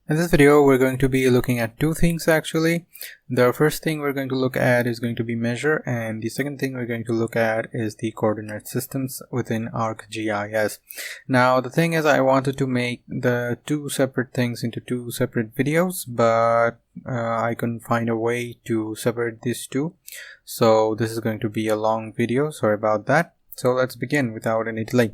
In this video, we're going to be looking at two things actually. The first thing we're going to look at is going to be measure, and the second thing we're going to look at is the coordinate systems within ArcGIS. Now, the thing is, I wanted to make the two separate things into two separate videos, but I couldn't find a way to separate these two. So this is going to be a long video. Sorry about that. So let's begin without any delay.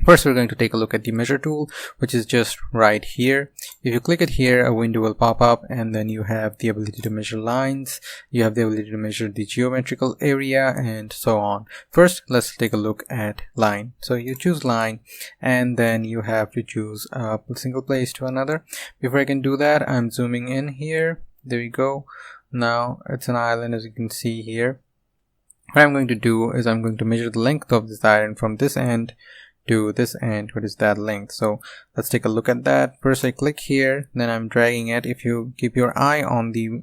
First, we're going to take a look at the measure tool, which is just right here. If you click it here, a window will pop up, and then you have the ability to measure lines, you have the ability to measure the geometrical area, and so on. First, let's take a look at line. So you choose line, and then you have to choose a single place to another. Before I can do that, I'm zooming in here. There you go. Now it's an island, as you can see here. What I'm going to do is I'm going to measure the length of this island from this end to this end. What is that length? So let's take a look at that. First, I click here, then I'm dragging it. If you keep your eye on the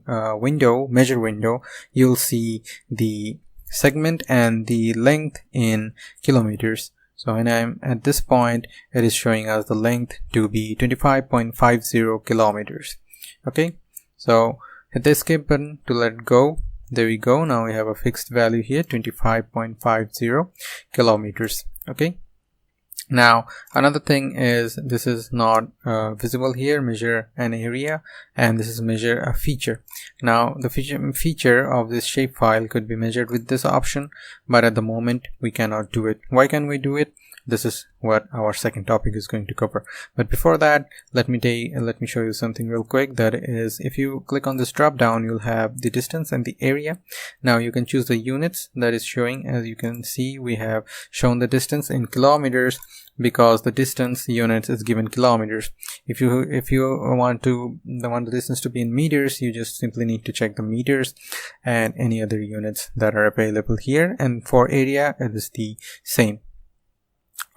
measure window, you'll see the segment and the length in kilometers. So when I'm at this point, it is showing us the length to be 25.50 kilometers. Okay, so hit the escape button to let go. There we go. Now we have a fixed value here, 25.50 kilometers. Okay. Now another thing is, this is not visible here, measure an area, and this is measure a feature. Now the feature of this shapefile could be measured with this option, but at the moment we cannot do it. Why can we do it? This is what our second topic is going to cover. But before that, let me show you something real quick. That is, if you click on this drop down, you'll have the distance and the area. Now you can choose the units that is showing. As you can see, we have shown the distance in kilometers because the distance units is given kilometers. If you want the distance to be in meters, you just simply need to check the meters and any other units that are available here. And for area, it is the same.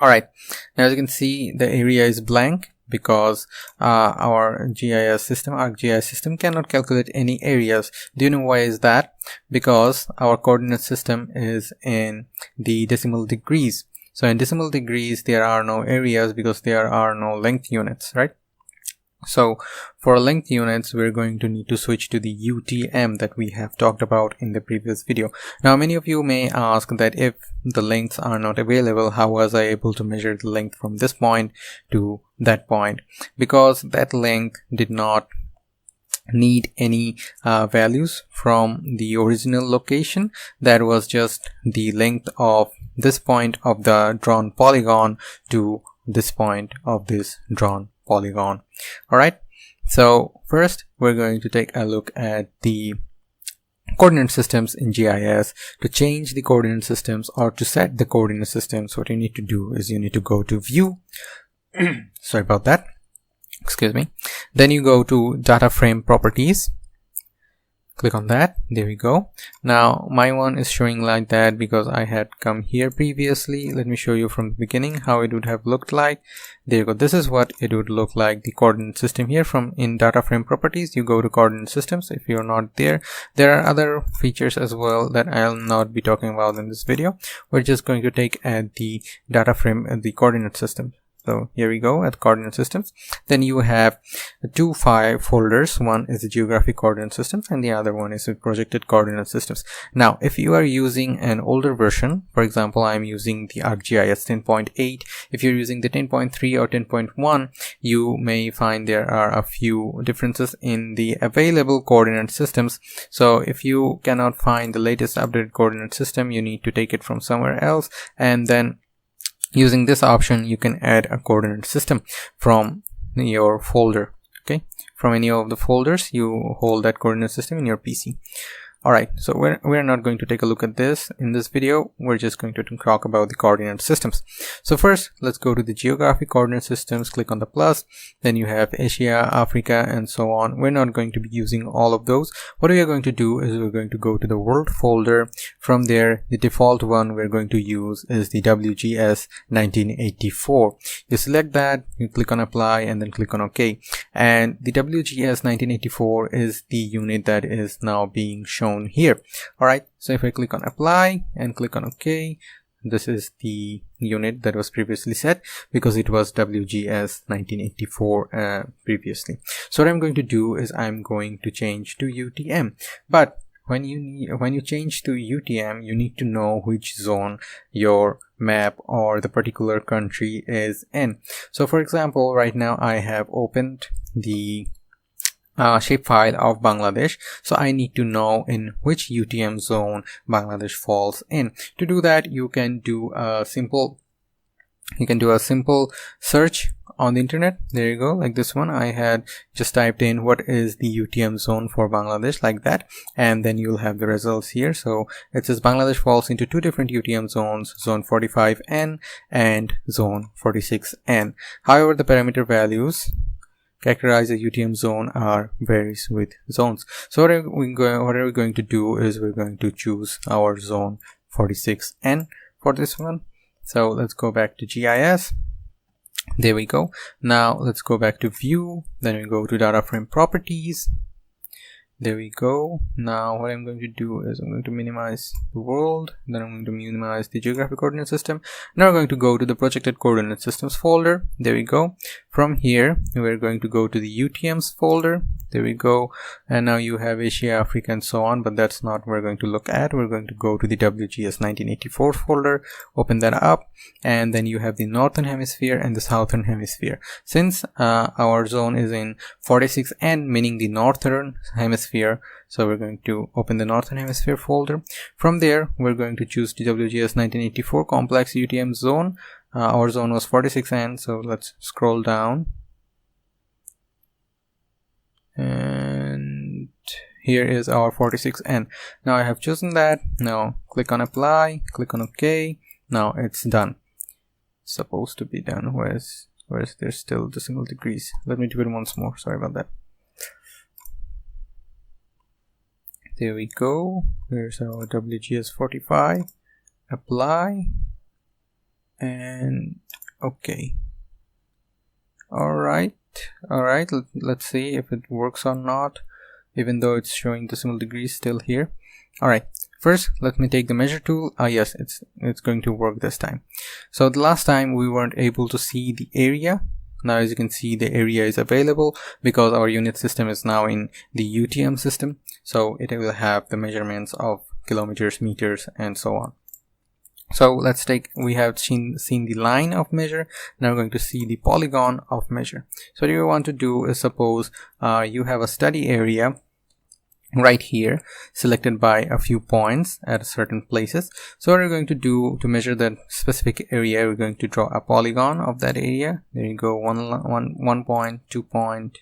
Alright, now as you can see, the area is blank because our ArcGIS system cannot calculate any areas. Do you know why is that? Because our coordinate system is in the decimal degrees. So in decimal degrees, there are no areas because there are no length units, right? So for length units, we're going to need to switch to the UTM that we have talked about in the previous video. Now many of you may ask that if the lengths are not available, how was I able to measure the length from this point to that point? Because that length did not need any values from the original location. That was just the length of this point of the drawn polygon to this point of this drawn polygon. Alright, so first we're going to take a look at the coordinate systems in GIS. To change the coordinate systems or to set the coordinate systems, what you need to do is you need to go to view sorry about that, excuse me. Then you go to data frame properties, click on that. There we go. Now my one is showing like that because I had come here previously. Let me show you from the beginning how it would have looked like. There you go. This is what it would look like, the coordinate system here. From in data frame properties, you go to coordinate systems. If you're not there are other features as well that I'll not be talking about in this video. We're just going to take at the data frame and the coordinate system. So here we go at coordinate systems. Then you have two folders. One is the geographic coordinate systems and the other one is the projected coordinate systems. Now, if you are using an older version, for example, I'm using the ArcGIS 10.8. If you're using the 10.3 or 10.1, you may find there are a few differences in the available coordinate systems. So if you cannot find the latest updated coordinate system, you need to take it from somewhere else, and then using this option, you can add a coordinate system from your folder. Okay, from any of the folders, you hold that coordinate system in your PC. Alright, so we're not going to take a look at this in this video. We're just going to talk about the coordinate systems. So first, let's go to the geographic coordinate systems, click on the plus, then you have Asia, Africa, and so on. We're not going to be using all of those. What we are going to do is we're going to go to the world folder. From there, the default one we're going to use is the WGS 1984. You select that, you click on apply, and then click on OK. And the WGS 1984 is the unit that is now being shown here. All right, so if I click on apply and click on OK, this is the unit that was previously set, because it was WGS 1984 previously. So what I'm going to do is I'm going to change to UTM. But when you change to UTM, you need to know which zone your map or the particular country is in. So for example, right now I have opened the shapefile of Bangladesh, so I need to know in which UTM zone Bangladesh falls in. To do that, you can do a simple search on the internet. There you go, like this one. I had just typed in what is the UTM zone for Bangladesh, like that, and then you'll have the results here. So it says Bangladesh falls into two different UTM zones, zone 45N and zone 46N. However, the parameter values characterize a UTM zone varies with zones. So what are we going to do is we're going to choose our zone 46N for this one. So let's go back to GIS. There we go. Now let's go back to view, then we go to data frame properties. There we go. Now what I'm going to do is I'm going to minimize the world, then I'm going to minimize the geographic coordinate system. Now we're going to go to the projected coordinate systems folder. There we go. From here we're going to go to the UTMs folder. There we go. And now you have Asia, Africa, and so on, but that's not what we're going to look at. We're going to go to the WGS 1984 folder, open that up, and then you have the northern hemisphere and the southern hemisphere. Since our zone is in 46N, meaning the northern hemisphere, so we're going to open the northern hemisphere folder. From there we're going to choose the WGS 1984 complex UTM zone. Our zone was 46N, so let's scroll down, and here is our 46N. Now I have chosen that. Now click on apply, click on OK. Now it's done. It's supposed to be done. Where's there's still decimal degrees. Let me do it once more. Sorry about that. There we go. Here's our WGS 45. Apply and OK. Alright, let's see if it works or not, even though it's showing decimal degrees still here. Alright, first let me take the measure tool. Yes, it's going to work this time. So the last time we weren't able to see the area. Now as you can see, the area is available because our unit system is now in the UTM system, so it will have the measurements of kilometers, meters, and so on. So let's take, we have seen the line of measure. Now we're going to see the polygon of measure. So what you want to do is, suppose you have a study area right here selected by a few points at certain places. So what we're going to do to measure that specific area, we're going to draw a polygon of that area. There you go, 1 point, 2 point,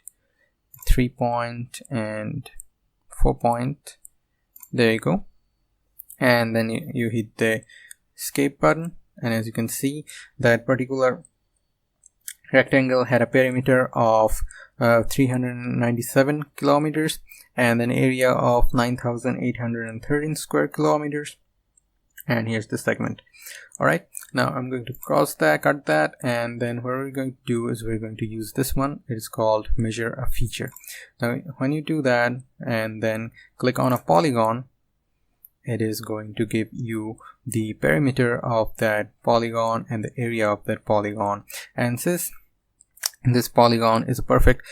3 point, and 4 point. There you go. And then you hit the escape button, and as you can see, that particular rectangle had a perimeter of 397 kilometers and an area of 9,813 square kilometers. And here's the segment. Alright, now I'm going to cross that, cut that, and then what we're going to do is we're going to use this one. It is called measure a feature. Now when you do that and then click on a polygon, it is going to give you the perimeter of that polygon and the area of that polygon. And since this polygon is a perfect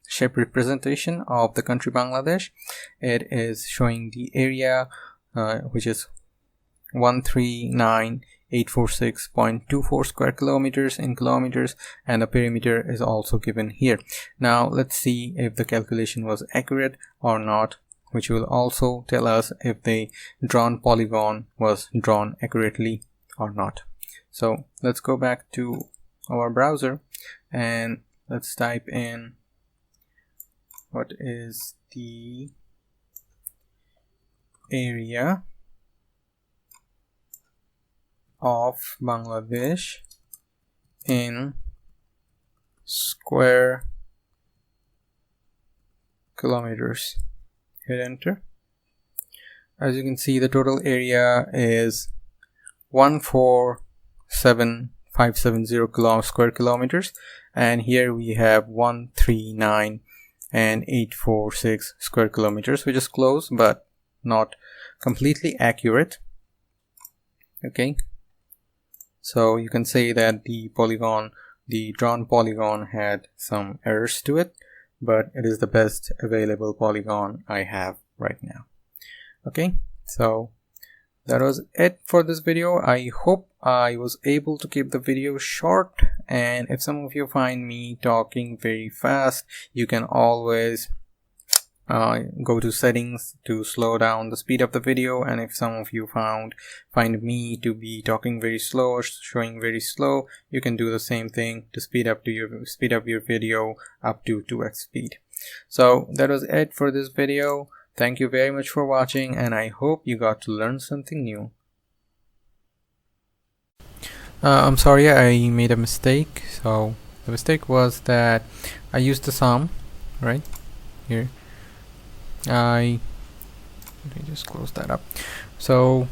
shape representation of the country Bangladesh, it is showing the area which is 139,846.24 square kilometers in kilometers, and the perimeter is also given here. Now let's see if the calculation was accurate or not, which will also tell us if the drawn polygon was drawn accurately or not. So let's go back to our browser and let's type in what is the area of Bangladesh in square kilometers. Hit enter. As you can see, the total area is 147,570 square kilometers, and here we have 139,846 square kilometers, which is close but not completely accurate. Okay, so you can say that the drawn polygon had some errors to it, but it is the best available polygon I have right now. Okay, so that was it for this video. I hope I was able to keep the video short, and if some of you find me talking very fast, you can always go to settings to slow down the speed of the video. And if some of you find me to be talking very slow or showing very slow, you can do the same thing to speed up your video up to 2x speed. So that was it for this video. Thank you very much for watching, and I hope you got to learn something new. I'm sorry, I made a mistake. So the mistake was that I used the sum right here. Let me just close that up. So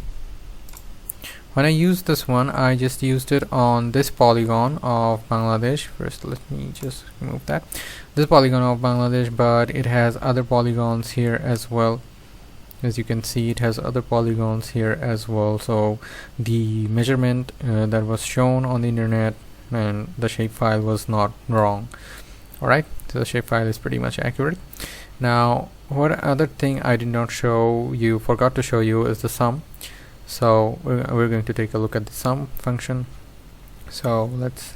when I used this one, I just used it on this polygon of Bangladesh. First, let me just remove that. This polygon of Bangladesh, but it has other polygons here as well. As you can see, it has other polygons here as well. So the measurement that was shown on the internet and the shapefile was not wrong. Alright, so the shapefile is pretty much accurate. Now, what other thing I did not forgot to show you is the sum. So we're going to take a look at the sum function. So let's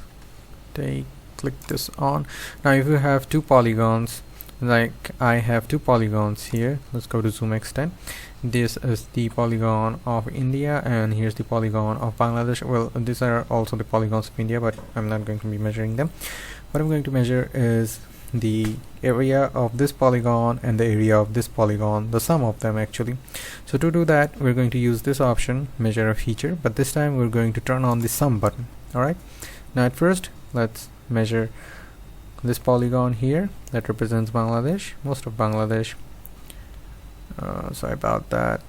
click this on. Now if you have two polygons, like I have two polygons here, let's go to zoom extent. This is the polygon of India, and here's the polygon of Bangladesh. Well, these are also the polygons of India, but I'm not going to be measuring them. What I'm going to measure is the area of this polygon and the area of this polygon, the sum of them actually. So to do that, we're going to use this option, measure a feature, but this time we're going to turn on the sum button. Alright, now at first let's measure this polygon here that represents Bangladesh, most of Bangladesh. Sorry about that.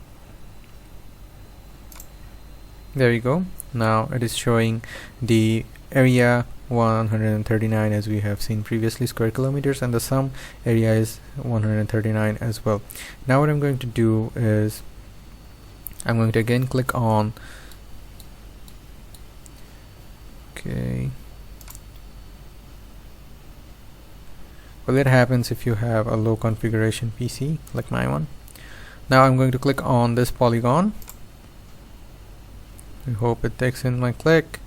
There you go. Now it is showing the area 139 as we have seen previously, square kilometers, and the sum area is 139 as well. Now what I'm going to do is I'm going to again click on well, it happens if you have a low configuration PC like my one. Now I'm going to click on this polygon. I hope it takes in my click.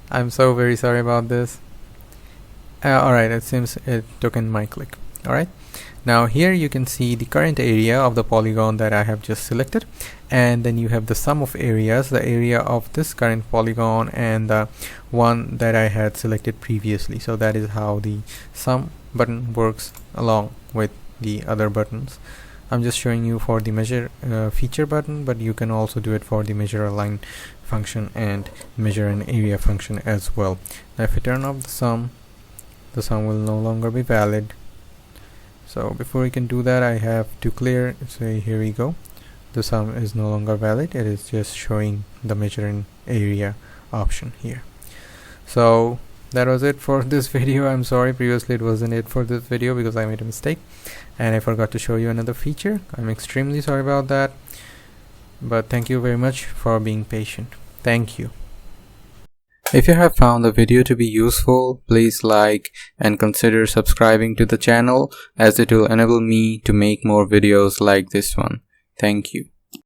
I'm so very sorry about this. Alright, it seems it took in my click. Alright, now here you can see the current area of the polygon that I have just selected, and then you have the sum of areas, the area of this current polygon and the one that I had selected previously. So that is how the sum button works along with the other buttons. I'm just showing you for the measure feature button, but you can also do it for the measure a line function and measure an area function as well. Now if I turn off the sum will no longer be valid. So before we can do that, I have to clear. So here we go. The sum is no longer valid. It is just showing the measure an area option here. So that was it for this video. I'm sorry, previously it wasn't it for this video because I made a mistake and I forgot to show you another feature. I'm extremely sorry about that, but thank you very much for being patient. Thank you. If you have found the video to be useful, please like and consider subscribing to the channel, as it will enable me to make more videos like this one. Thank you.